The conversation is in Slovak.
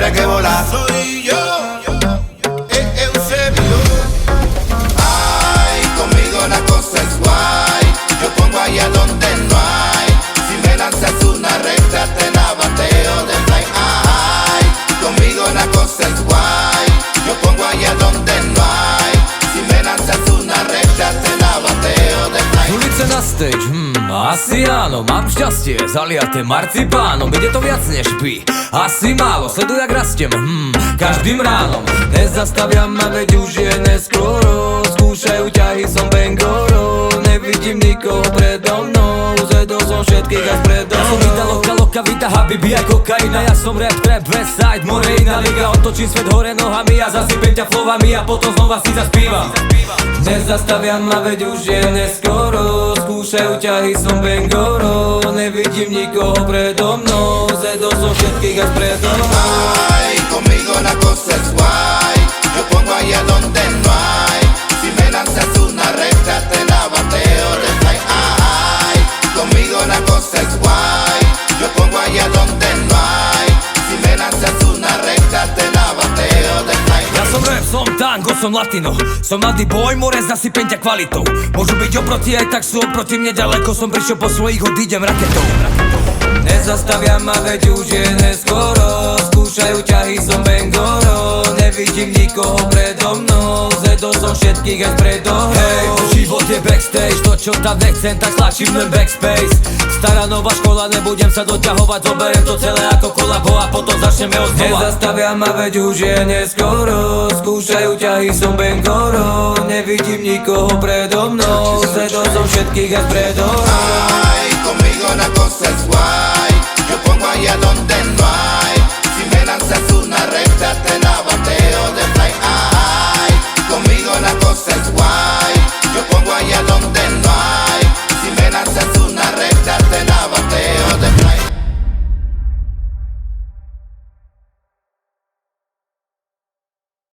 quiere que volar. Soy yo, Eusebio. Ay, conmigo la cosa es guay. Yo pongo allá donde no hay. Si me lanzas una recta te la bateo de fly. Ay, conmigo la cosa es guay. Yo pongo allá donde no hay. Si me lanzas una recta te la bateo de fly. Ulice na stage, asi áno. Mám šťastie, zaliaté marcipánom. Ide to viac než pí, asi málo. Sleduj jak rastiem, každým ránom. Nezastaviam ma, veď už je neskoro. Skúšajú ťahy, som bengoro. Nevidím nikoho predo mnou. Zedol som všetkých až predo mnou. Ja som Vida Loka, Loka, Vita, Habibi aj kokaina. Ja som rap, trap, Westside, Morejna liga. Otočím svet hore nohami a zasypem ťa flovami a potom znova si zaspívam. Nezastaviam ma, veď už je neskoro. Skúšajú ťahy, som bengoro. Nevidím nikoho predo mnou. Zedol som všetkých až predo mnou. Ay, conmigo la cosa es guay. Yo pongo allá donde no hay. Si me lanzas una recta te la bateo de fly. Ay, conmigo la cosa es guay. Yo pongo allá donde no hay. Si me lanzas una recta te la bateo de fly. Ja som rap, som tango, som latino. Som mladý boj, more zasypem ťa kvalitou. Môžu byť oproti, aj tak sú oproti mne ďaleko. Som prišiel po svojich, odídem raketou. Nezastaviam ma, veď už je neskoro. Skúšajú ťahy, som bengoro. Nevidím nikoho predo mnou. Zedol som všetkých aj predo mnou. Hej, život je backstage, to čo tam nechcem, tak stlačím len backspace. Stará nová škola, nebudem sa doťahovať. Zoberiem to celé ako kolabo a potom začneme od znova. Nezastaviam ma, veď už je neskoro. Skúšajú ťahy, som bengoro. Nevidím nikoho predo mnou. Zedol som všetkých aj predo mnou. Ay, conmigo la cosa es guay. Yo pongo allá donde no hay. Si me lanzas una recta te la bateo de